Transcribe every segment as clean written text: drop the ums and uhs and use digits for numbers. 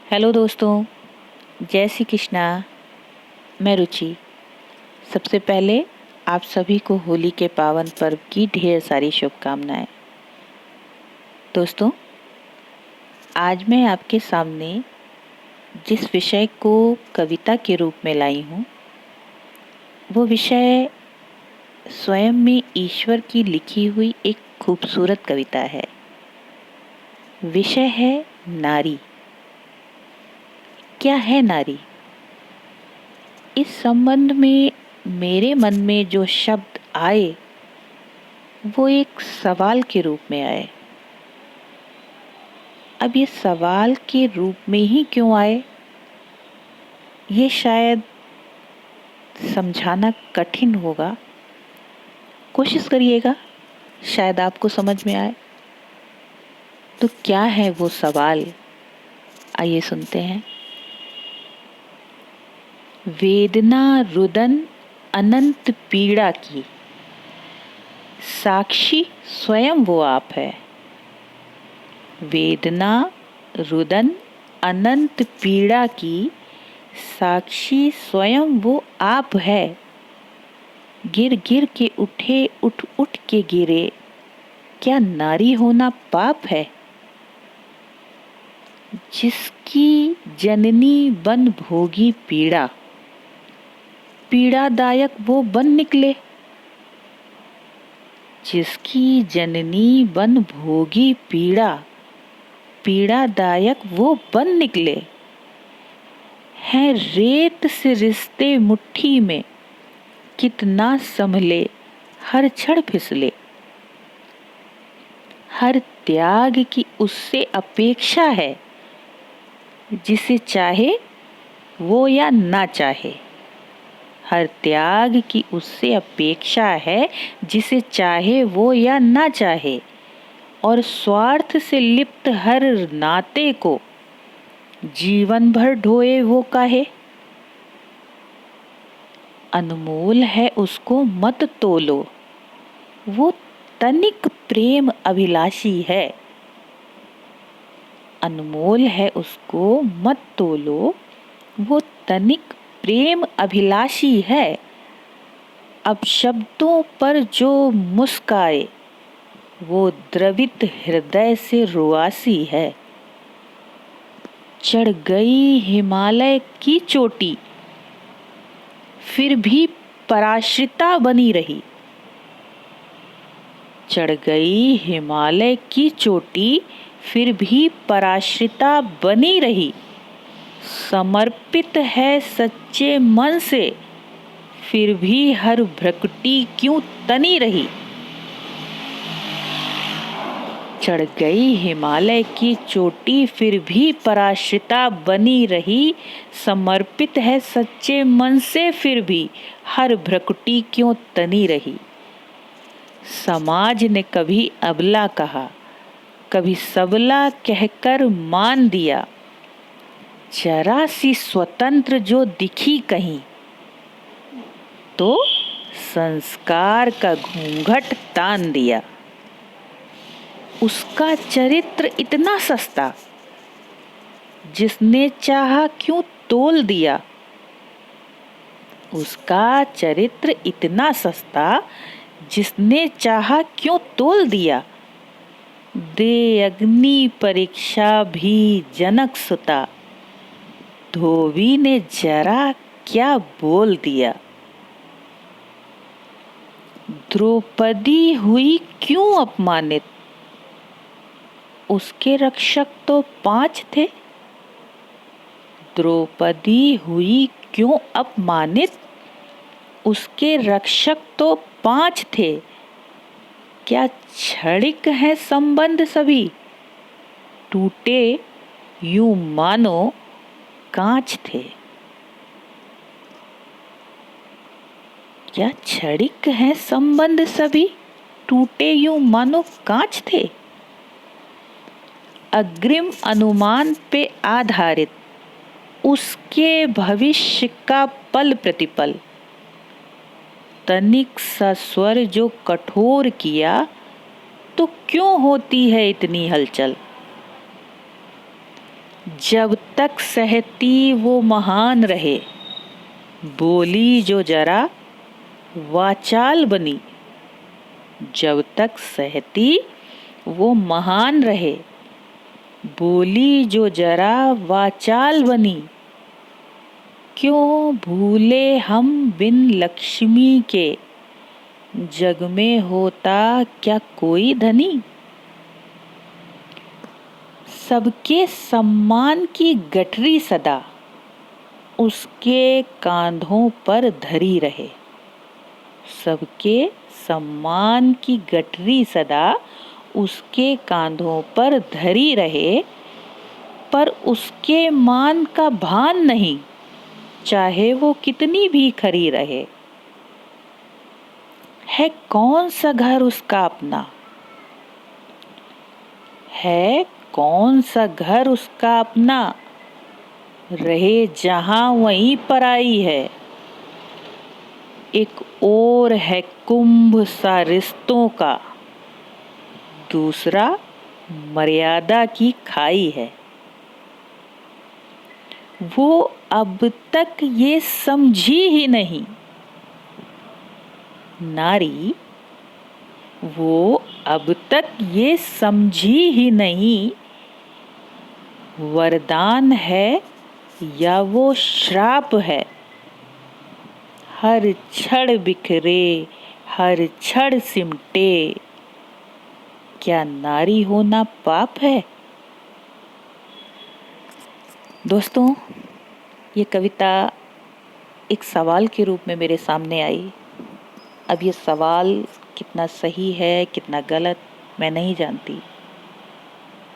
Hello दोस्तों, जय श्री कृष्णा। मैं रुचि। सबसे पहले आप सभी को होली के पावन पर्व की ढेर सारी शुभकामनाएं। दोस्तों, आज मैं आपके सामने जिस विषय को कविता के रूप में लाई हूँ, वो विषय स्वयं में ईश्वर की लिखी हुई एक खूबसूरत कविता है। विषय है नारी। क्या है नारी? इस संबंध में मेरे मन में जो शब्द आए वो एक सवाल के रूप में आए। अब ये सवाल के रूप में ही क्यों आए, ये शायद समझाना कठिन होगा। कोशिश करिएगा, शायद आपको समझ में आए। तो क्या है वो सवाल, आइए सुनते हैं। वेदना रुदन अनंत पीड़ा की, साक्षी स्वयं वो आप है। वेदना रुदन अनंत पीड़ा की, साक्षी स्वयं वो आप है। गिर गिर के उठे, उठ उठ के गिरे, क्या नारी होना पाप है? जिसकी जननी बन भोगी पीड़ा, पीड़ादायक वो बन निकले। जिसकी जननी बन भोगी पीड़ा, पीड़ादायक वो बन निकले। हैं रेत से रिश्ते मुट्ठी में, कितना संभले हर क्षण फिसले। हर त्याग की उससे अपेक्षा है, जिसे चाहे वो या ना चाहे। हर त्याग की उससे अपेक्षा है, जिसे चाहे वो या ना चाहे। और स्वार्थ से लिप्त हर नाते को, जीवन भर ढोए वो काहे। अनमोल है उसको मत तोलो, वो तनिक प्रेम अभिलाषी है। अनमोल है उसको मत तोलो, वो तनिक प्रेम अभिलाषी है। अब शब्दों पर जो मुस्काए, वो द्रवित हृदय से रुआसी है। चढ़ गई हिमालय की चोटी, फिर भी पराश्रिता बनी रही। चढ़ गई हिमालय की चोटी, फिर भी पराश्रिता बनी रही। समर्पित है सच्चे मन से, फिर भी हर भ्रकुटी क्यों तनी रही। चढ़ गई हिमालय की चोटी, फिर भी पराश्रिता बनी रही। समर्पित है सच्चे मन से, फिर भी हर भ्रकुटी क्यों तनी रही। समाज ने कभी अबला कहा, कभी सबला कहकर मान दिया। जरा सी स्वतंत्र जो दिखी कहीं, तो संस्कार का घूंघट तान दिया। उसका चरित्र इतना सस्ता, जिसने चाहा क्यों तोल दिया। उसका चरित्र इतना सस्ता, जिसने चाहा क्यों तोल दिया। दे अग्नि परीक्षा भी जनक सुता, धोबी ने जरा क्या बोल दिया। द्रौपदी हुई क्यों अपमानित, उसके रक्षक तो 5 थे। द्रौपदी हुई क्यों अपमानित, उसके रक्षक तो 5 थे। क्या क्षणिक है संबंध सभी, टूटे यूं मानो कांच थे। क्या क्षणिक है संबंध सभी, टूटे यूं मानो कांच थे। अग्रिम अनुमान पे आधारित, उसके भविष्य का पल प्रतिपल। तनिक सा स्वर जो कठोर किया, तो क्यों होती है इतनी हलचल। जब तक सहती वो महान रहे, बोली जो जरा वाचाल बनी। जब तक सहती वो महान रहे, बोली जो जरा वाचाल बनी। क्यों भूले हम बिन लक्ष्मी के, जग में होता क्या कोई धनी। सबके सम्मान की गठरी सदा उसके कांधों पर धरी रहे। सबके सम्मान की गठरी सदा उसके कांधों पर धरी रहे, पर उसके मान का भान नहीं, चाहे वो कितनी भी खरी रहे। है कौन सा घर उसका अपना, है कौन सा घर उसका अपना, रहे जहां वहीं पराई है। एक और है कुंभ सा रिश्तों का, दूसरा मर्यादा की खाई है। वो अब तक ये समझी ही नहीं, नारी वो अब तक ये समझी ही नहीं, वरदान है या वो श्राप है। हर छड़ बिखरे, हर छड़ सिमटे, क्या नारी होना पाप है। दोस्तों, ये कविता एक सवाल के रूप में मेरे सामने आई। अब ये सवाल कितना सही है कितना गलत मैं नहीं जानती,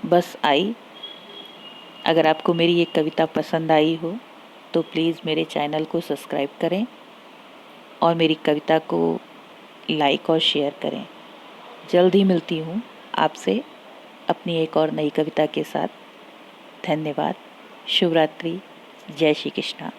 बस आई। अगर आपको मेरी ये कविता पसंद आई हो तो प्लीज़ मेरे चैनल को सब्सक्राइब करें और मेरी कविता को लाइक और शेयर करें। जल्द ही मिलती हूँ आपसे अपनी एक और नई कविता के साथ। धन्यवाद। शुभ रात्रि। जय श्री कृष्णा।